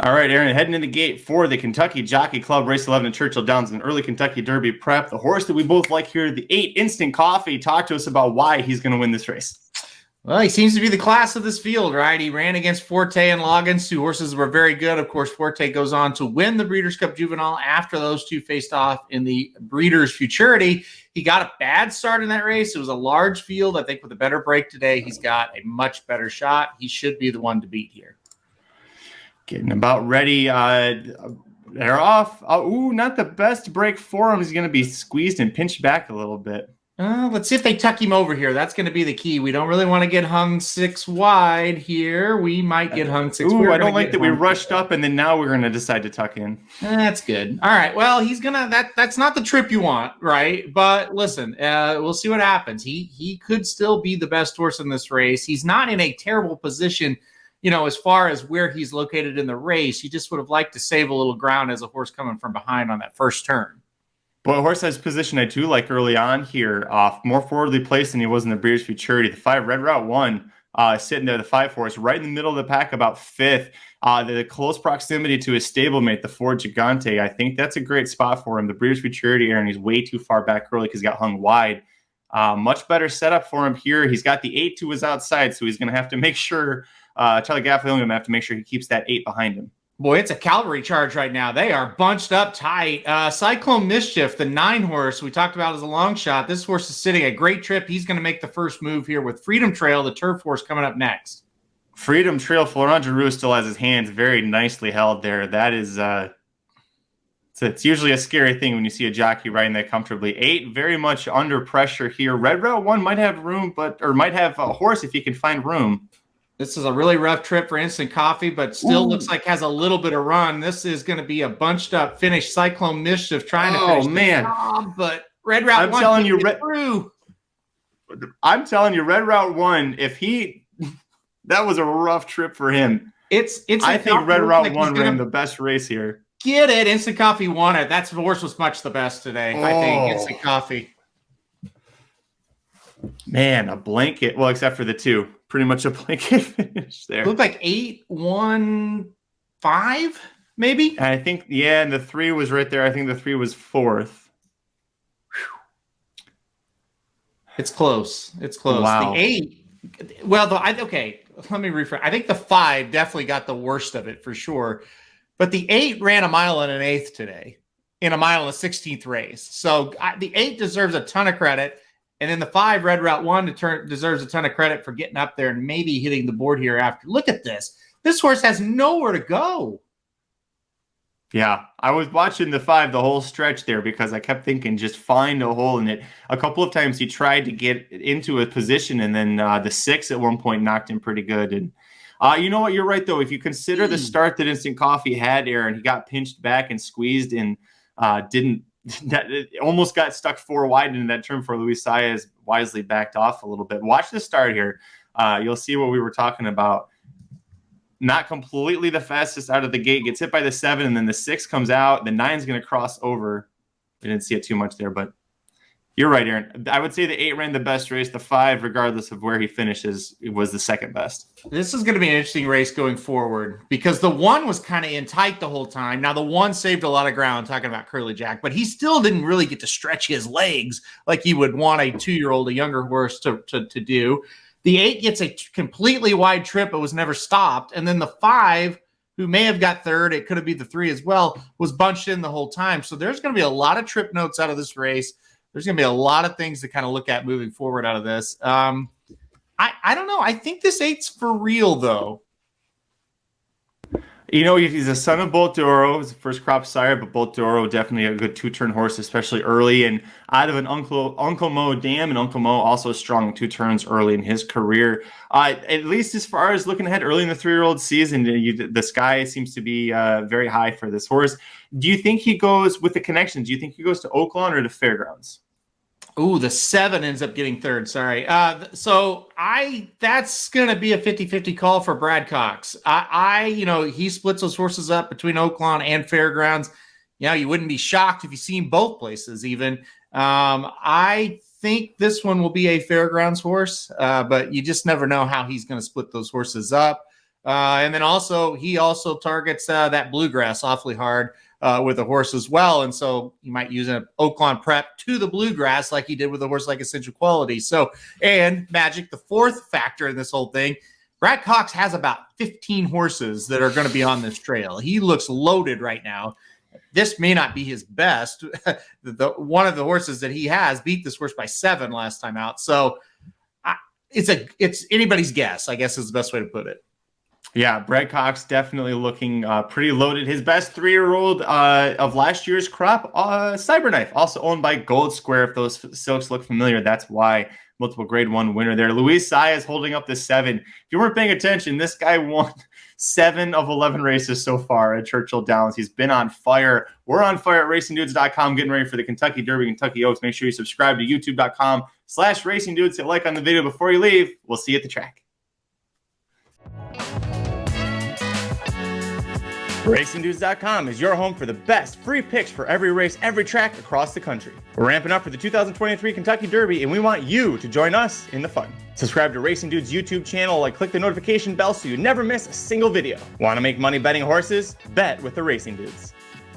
All right, Aaron, heading in the gate for the Kentucky Jockey Club Race 11 at Churchill Downs, an early Kentucky Derby prep. The horse that we both like here, the 8 Instant Coffee. Talk to us about why he's going to win this race. Well, he seems to be the class of this field, right? He ran against Forte and Loggins. Two horses were very good. Of course, Forte goes on to win the Breeders' Cup Juvenile after those two faced off in the Breeders' Futurity. He got a bad start in that race. It was a large field. I think with a better break today, he's got a much better shot. He should be the one to beat here. Getting about ready. They're off. Not the best break for him. He's going to be squeezed and pinched back a little bit. Let's see if they tuck him over here. That's going to be the key. We don't really want to get hung 6 wide here. We might get hung 6 wide. I don't like that we rushed up and then now we're going to decide to tuck in. That's good. All right. Well, he's going to – that's not the trip you want, right? But listen, we'll see what happens. He could still be the best horse in this race. He's not in a terrible position, as far as where he's located in the race. He just would have liked to save a little ground as a horse coming from behind on that first turn. But a horse has position I do like early on here, more forwardly placed than he was in the Breeders' Futurity. The 5 Red Route 1 sitting there, the 5 horse, right in the middle of the pack, about 5th. The close proximity to his stablemate, the 4 Gigante. I think that's a great spot for him. The Breeders' Futurity, Aaron, he's way too far back early because he got hung wide. Much better setup for him here. He's got the 8 to his outside, so he's going to have to make sure, Charlie Gaffley going to have to make sure he keeps that 8 behind him. Boy, it's a cavalry charge right now. They are bunched up tight. Cyclone Mischief, the 9 horse we talked about as a long shot. This horse is sitting a great trip. He's going to make the first move here with Freedom Trail, the turf horse, coming up next. Freedom Trail, Florent Giroux still has his hands very nicely held there. That is, it's usually a scary thing when you see a jockey riding that comfortably. 8 very much under pressure here. Red Route 1 might have room, might have a horse if he can find room. This is a really rough trip for Instant Coffee, but still looks like has a little bit of run. This is going to be a bunched up finish. Cyclone Mischief trying to finish the job, but Red Route 1 telling you, through. I'm telling you, Red Route 1, that was a rough trip for him. I think Red Route 1 ran the best race here. Get it. Instant Coffee won it. That horse was much the best today, I think. Instant Coffee. Man, a blanket. Well, except for the 2. Pretty much a blanket finish there. It looked like 8-1-5, maybe? I think, and the 3 was right there. I think the 3 was 4th. It's close. It's close. Wow. The 8, well, let me rephrase. I think the 5 definitely got the worst of it for sure. But the 8 ran a mile and an eighth today in a mile and a 16th race. So the 8 deserves a ton of credit. And then the 5, Red Route 1, deserves a ton of credit for getting up there and maybe hitting the board here after. Look at this. This horse has nowhere to go. Yeah, I was watching the 5 the whole stretch there because I kept thinking just find a hole in it. A couple of times he tried to get into a position, and then the 6 at one point knocked him pretty good. And you know what? You're right, though. If you consider the start that Instant Coffee had, Aaron, he got pinched back and squeezed and almost got stuck 4 wide into that turn for Luis Saez, wisely backed off a little bit. Watch the start here. You'll see what we were talking about. Not completely the fastest out of the gate. Gets hit by the 7, and then the 6 comes out. The 9's going to cross over. I didn't see it too much there, but you're right, Aaron. I would say the 8 ran the best race. The 5, regardless of where he finishes, it was the second best. This is going to be an interesting race going forward because the 1 was kind of in tight the whole time. Now, the 1 saved a lot of ground, talking about Curly Jack, but he still didn't really get to stretch his legs like you would want a 2-year-old, a younger horse to do. The 8 gets a completely wide trip. It was never stopped. And then the 5, who may have got third, it could have been the 3 as well, was bunched in the whole time. So there's going to be a lot of trip notes out of this race. There's going to be a lot of things to kind of look at moving forward out of this. I don't know. I think this 8's for real, though. He's a son of Bolt d'Oro. He's a first crop sire, but Bolt d'Oro definitely a good 2-turn horse, especially early. And out of an Uncle Mo dam, and Uncle Mo also strong 2 turns early in his career. At least as far as looking ahead early in the 3-year-old season, the sky seems to be very high for this horse. Do you think he goes with the connection? Do you think he goes to Oaklawn or to Fairgrounds? Ooh, the 7 ends up getting third. Sorry. So that's going to be a 50-50 call for Brad Cox. He splits those horses up between Oaklawn and Fairgrounds. You wouldn't be shocked if you see him both places even. I think this one will be a Fairgrounds horse, but you just never know how he's going to split those horses up. And then he also targets that bluegrass awfully hard with a horse as well. And so you might use an Oaklawn prep to the bluegrass like he did with a horse like Essential Quality. So, and Magic, the fourth factor in this whole thing, Brad Cox has about 15 horses that are going to be on this trail. He looks loaded right now. This may not be his best. One of the horses that he has beat this horse by 7 last time out. So it's anybody's guess, I guess is the best way to put it. Yeah, Brad Cox definitely looking pretty loaded. His best 3-year-old of last year's crop, Cyberknife, also owned by Gold Square. If those silks look familiar, that's why. Multiple grade 1 winner there. Luis Saez holding up the 7. If you weren't paying attention, this guy won 7 of 11 races so far at Churchill Downs. He's been on fire. We're on fire at racingdudes.com, getting ready for the Kentucky Derby, Kentucky Oaks. Make sure you subscribe to youtube.com/racingdudes. Hit like on the video before you leave. We'll see you at the track. RacingDudes.com is your home for the best free picks for every race, every track across the country. We're ramping up for the 2023 Kentucky Derby, and we want you to join us in the fun. Subscribe to Racing Dudes YouTube channel and click the notification bell so you never miss a single video. Want to make money betting horses? Bet with the Racing Dudes.